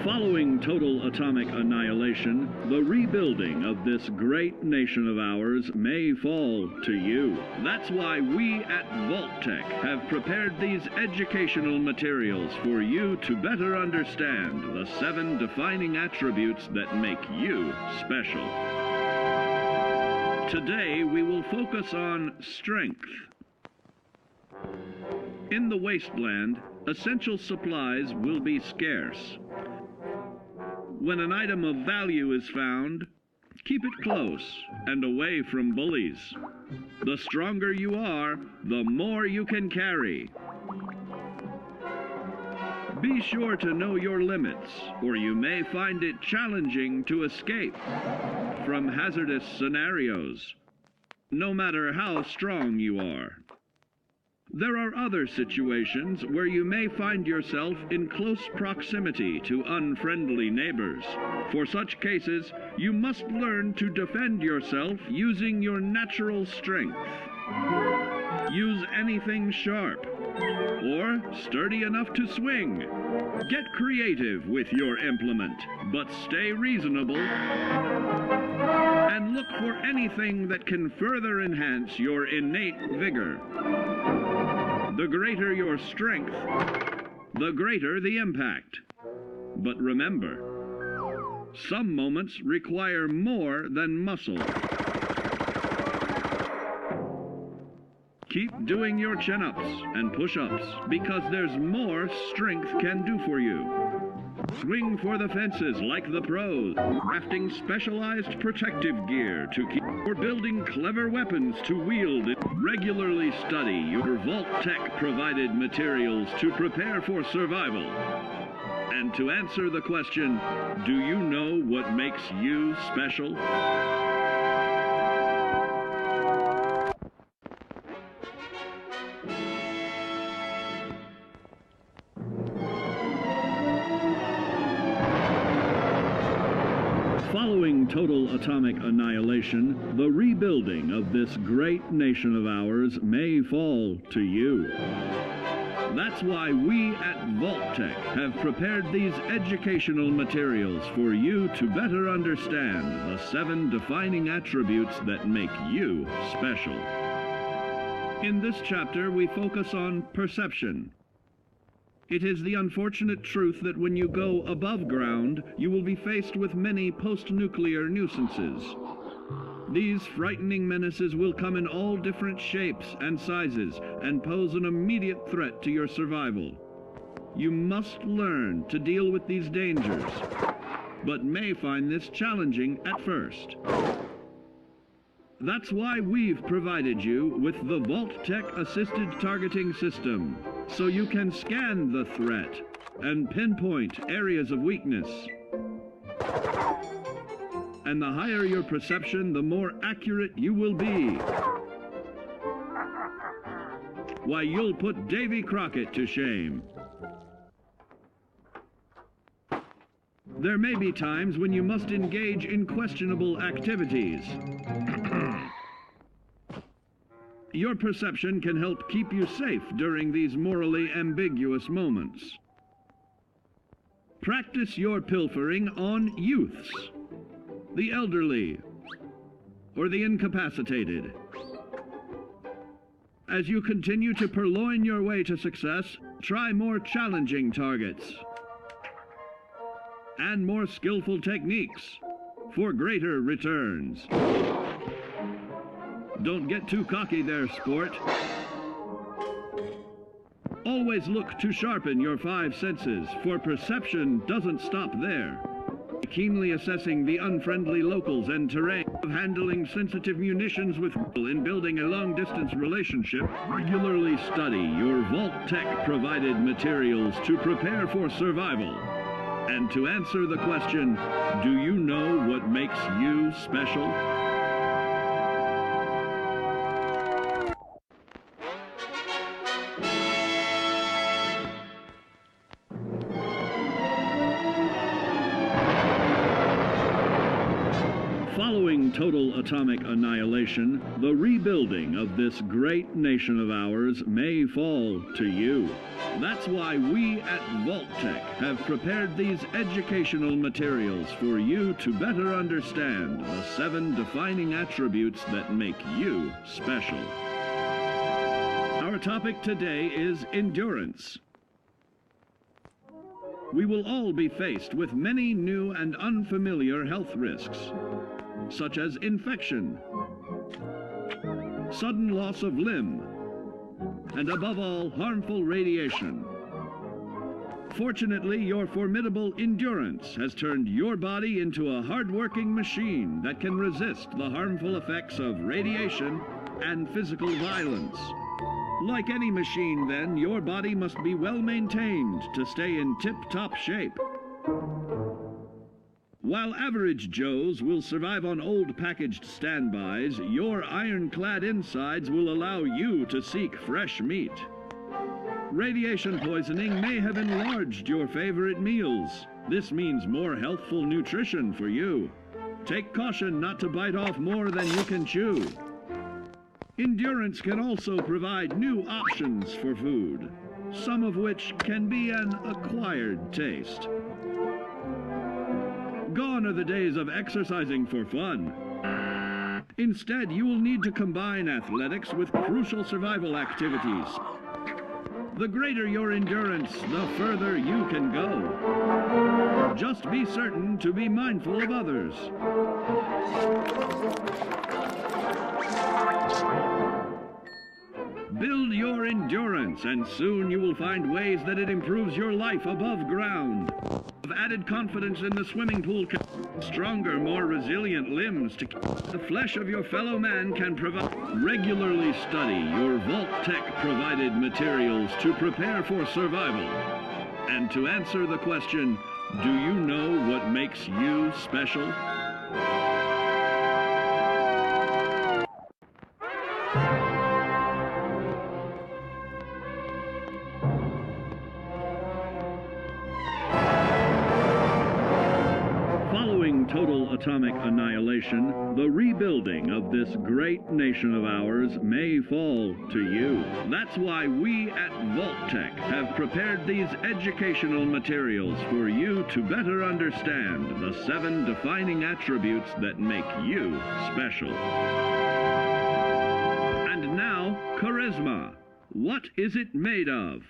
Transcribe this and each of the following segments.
Following total atomic annihilation, the rebuilding of this great nation of ours may fall to you. That's why we at Vault-Tec have prepared these educational materials for you to better understand the 7 defining attributes that make you special. Today we will focus on strength. In the wasteland, essential supplies will be scarce. When an item of value is found, keep it close and away from bullies. The stronger you are, the more you can carry. Be sure to know your limits, or you may find it challenging to escape from hazardous scenarios, no matter how strong you are. There are other situations where you may find yourself in close proximity to unfriendly neighbors. For such cases, you must learn to defend yourself using your natural strength. Use anything sharp or sturdy enough to swing. Get creative with your implement, but stay reasonable. And look for anything that can further enhance your innate vigor. The greater your strength, the greater the impact. But remember, some moments require more than muscle. Keep doing your chin-ups and push-ups because there's more strength can do for you. Swing for the fences like the pros, crafting specialized protective gear to keep, or building clever weapons to wield. Regularly study your Vault-Tec provided materials to prepare for survival. And to answer the question, do you know what makes you special? Following total atomic annihilation, the rebuilding of this great nation of ours may fall to you. That's why we at Vault-Tec have prepared these educational materials for you to better understand the 7 defining attributes that make you special. In this chapter, we focus on perception. It is the unfortunate truth that when you go above ground, you will be faced with many post-nuclear nuisances. These frightening menaces will come in all different shapes and sizes and pose an immediate threat to your survival. You must learn to deal with these dangers, but may find this challenging at first. That's why we've provided you with the Vault-Tec Assisted Targeting System, so you can scan the threat and pinpoint areas of weakness. And the higher your perception, the more accurate you will be. Why, you'll put Davy Crockett to shame. There may be times when you must engage in questionable activities. Your perception can help keep you safe during these morally ambiguous moments. Practice your pilfering on youths, the elderly, or the incapacitated. As you continue to purloin your way to success, try more challenging targets and more skillful techniques for greater returns. Don't get too cocky there, sport. Always look to sharpen your 5 senses, for perception doesn't stop there. Keenly assessing the unfriendly locals and terrain, of handling sensitive munitions with in building a long-distance relationship. Regularly study your Vault-Tec provided materials to prepare for survival. And to answer the question, do you know what makes you special? Following total atomic annihilation, the rebuilding of this great nation of ours may fall to you. That's why we at Vault-Tec have prepared these educational materials for you to better understand the 7 defining attributes that make you special. Our topic today is endurance. We will all be faced with many new and unfamiliar health risks, such as infection, sudden loss of limb, and above all, harmful radiation. Fortunately, your formidable endurance has turned your body into a hard-working machine that can resist the harmful effects of radiation and physical violence. Like any machine, then, your body must be well maintained to stay in tip-top shape. While average Joes will survive on old packaged standbys, your ironclad insides will allow you to seek fresh meat. Radiation poisoning may have enlarged your favorite meals. This means more healthful nutrition for you. Take caution not to bite off more than you can chew. Endurance can also provide new options for food, some of which can be an acquired taste. Gone are the days of exercising for fun. Instead, you will need to combine athletics with crucial survival activities. The greater your endurance, the further you can go. Just be certain to be mindful of others. Build your endurance, and soon you will find ways that it improves your life above ground. Of added confidence in the swimming pool, stronger, more resilient limbs to the flesh of your fellow man can provide. Regularly study your Vault-Tec provided materials to prepare for survival. And to answer the question, do you know what makes you special? Total atomic annihilation, the rebuilding of this great nation of ours may fall to you. That's why we at Vault-Tec have prepared these educational materials for you to better understand the 7 defining attributes that make you special. And now, charisma. What is it made of?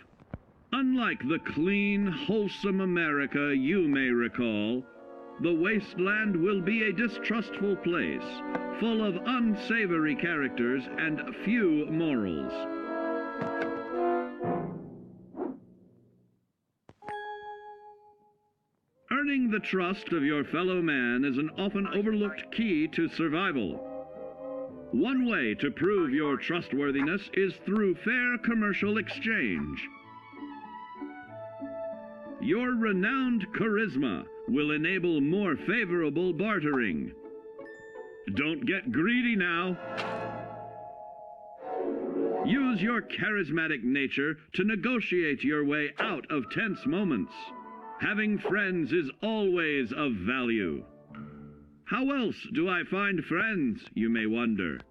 Unlike the clean, wholesome America you may recall, the wasteland will be a distrustful place, full of unsavory characters and few morals. Earning the trust of your fellow man is an often overlooked key to survival. One way to prove your trustworthiness is through fair commercial exchange. Your renowned charisma will enable more favorable bartering. Don't get greedy now. Use your charismatic nature to negotiate your way out of tense moments. Having friends is always of value. How else do I find friends, you may wonder?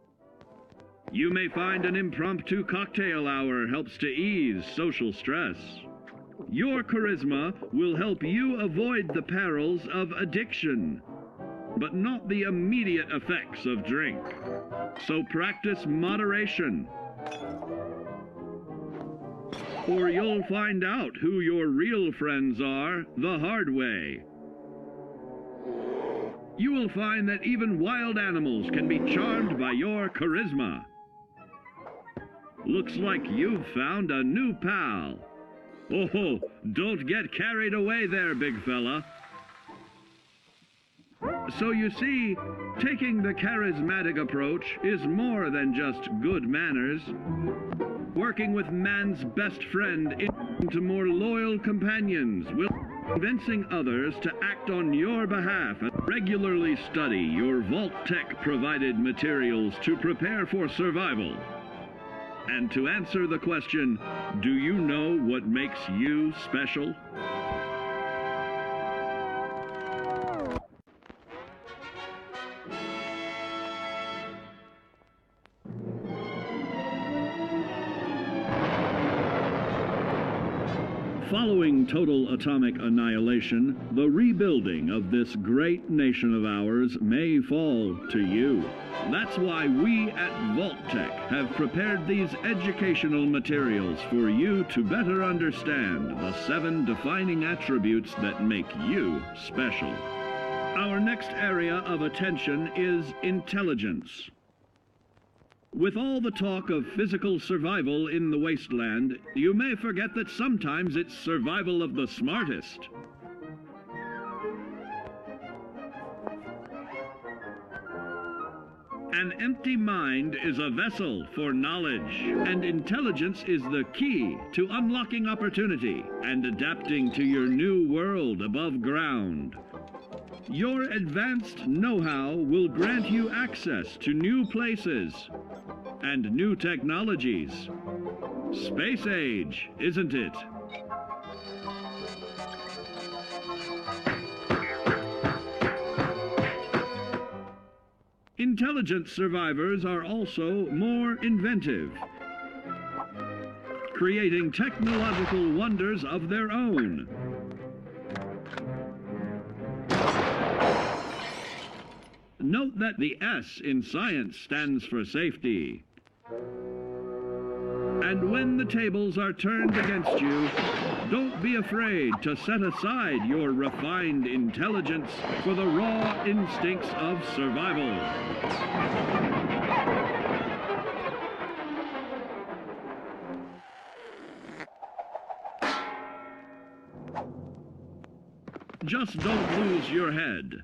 You may find an impromptu cocktail hour helps to ease social stress. Your charisma will help you avoid the perils of addiction, but not the immediate effects of drink. So practice moderation, or you'll find out who your real friends are the hard way. You will find that even wild animals can be charmed by your charisma. Looks like you've found a new pal. Oh, don't get carried away there, big fella. So you see, taking the charismatic approach is more than just good manners. Working with man's best friend into more loyal companions will convincing others to act on your behalf. And regularly study your Vault-Tec provided materials to prepare for survival. And to answer the question, do you know what makes you special? Following total atomic annihilation, the rebuilding of this great nation of ours may fall to you. That's why we at Vault-Tec have prepared these educational materials for you to better understand the 7 defining attributes that make you special. Our next area of attention is intelligence. With all the talk of physical survival in the wasteland, you may forget that sometimes it's survival of the smartest. An empty mind is a vessel for knowledge, and intelligence is the key to unlocking opportunity and adapting to your new world above ground. Your advanced know-how will grant you access to new places and new technologies. Space age, isn't it? Intelligent survivors are also more inventive, creating technological wonders of their own. Note that the S in science stands for safety. And when the tables are turned against you, don't be afraid to set aside your refined intelligence for the raw instincts of survival. Just don't lose your head.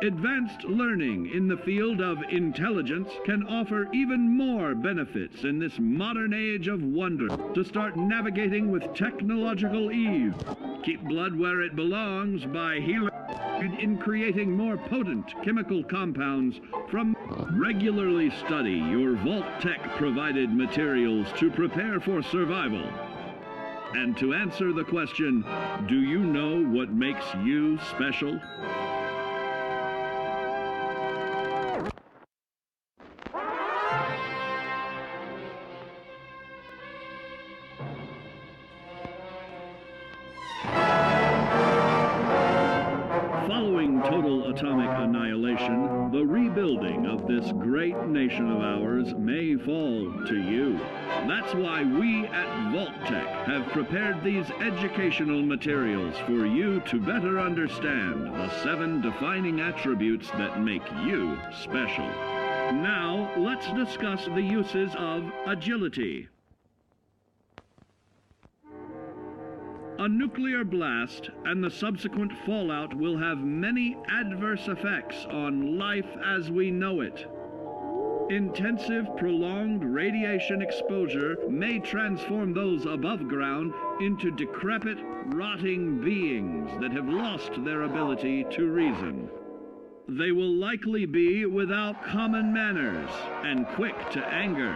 Advanced learning in the field of intelligence can offer even more benefits in this modern age of wonder. To start navigating with technological ease, keep blood where it belongs by healing in creating more potent chemical compounds from. Regularly study your Vault-Tec provided materials to prepare for survival. And to answer the question, do you know what makes you special? Following total atomic annihilation, the rebuilding of this great nation of ours may fall to you. That's why we at Vault-Tec have prepared these educational materials for you to better understand the 7 defining attributes that make you special. Now, let's discuss the uses of agility. A nuclear blast and the subsequent fallout will have many adverse effects on life as we know it. Intensive, prolonged radiation exposure may transform those above ground into decrepit, rotting beings that have lost their ability to reason. They will likely be without common manners and quick to anger.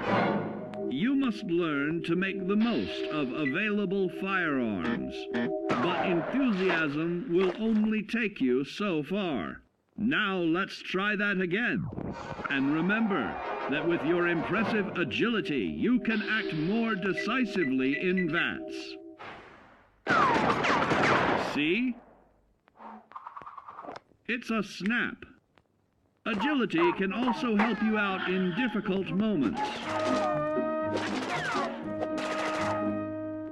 You must learn to make the most of available firearms, but enthusiasm will only take you so far. Now let's try that again. And remember that with your impressive agility, you can act more decisively in vats. See? It's a snap. Agility can also help you out in difficult moments.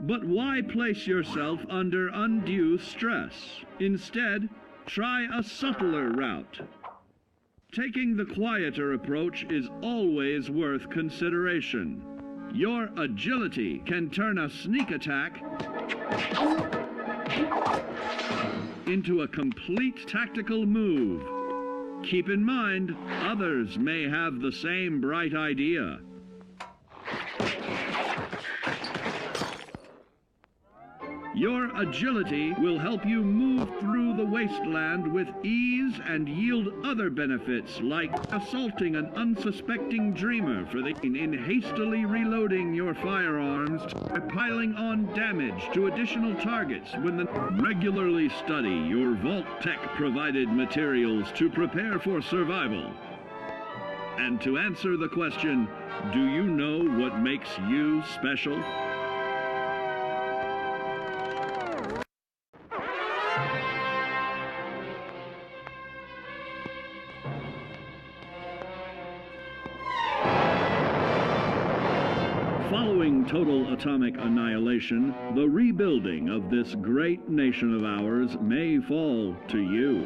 But why place yourself under undue stress? Instead, try a subtler route. Taking the quieter approach is always worth consideration. Your agility can turn a sneak attack into a complete tactical move. Keep in mind, others may have the same bright idea. Your agility will help you move through the wasteland with ease and yield other benefits like assaulting an unsuspecting dreamer in hastily reloading your firearms or piling on damage to additional targets when regularly study your Vault-Tec provided materials to prepare for survival. And to answer the question, do you know what makes you special? Following total atomic annihilation, the rebuilding of this great nation of ours may fall to you.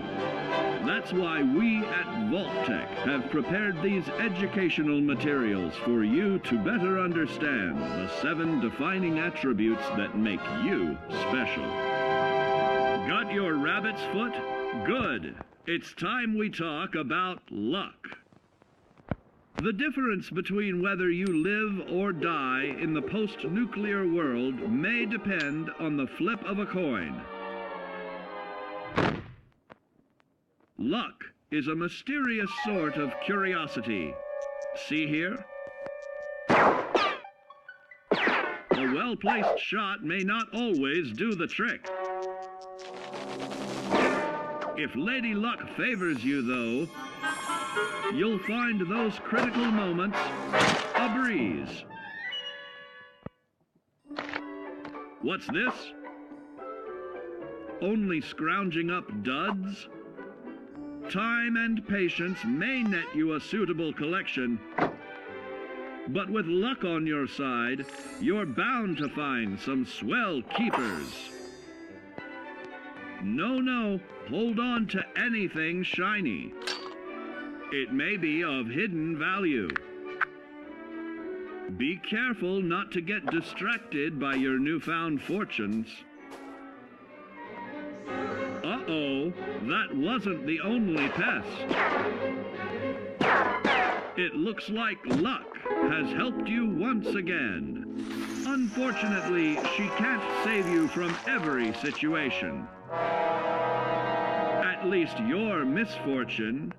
That's why we at Vault-Tec have prepared these educational materials for you to better understand the 7 defining attributes that make you special. Got your rabbit's foot? Good. It's time we talk about luck. The difference between whether you live or die in the post-nuclear world may depend on the flip of a coin. Luck is a mysterious sort of curiosity. See here? A well-placed shot may not always do the trick. If Lady Luck favors you, though, you'll find those critical moments a breeze. What's this? Only scrounging up duds? Time and patience may net you a suitable collection, but with luck on your side, you're bound to find some swell keepers. No, hold on to anything shiny. It may be of hidden value. Be careful not to get distracted by your newfound fortunes. Uh-oh, that wasn't the only pest. It looks like luck has helped you once again. Unfortunately, she can't save you from every situation. At least your misfortune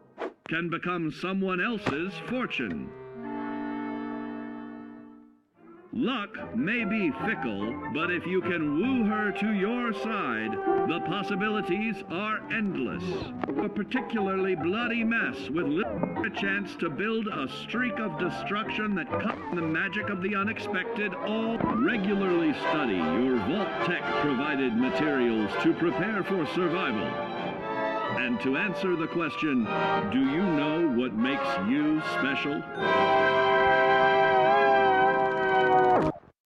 can become someone else's fortune. Luck may be fickle, but if you can woo her to your side, the possibilities are endless. A particularly bloody mess with a chance to build a streak of destruction that cuts the magic of the unexpected. All regularly study your Vault-Tec provided materials to prepare for survival. And to answer the question, do you know what makes you special?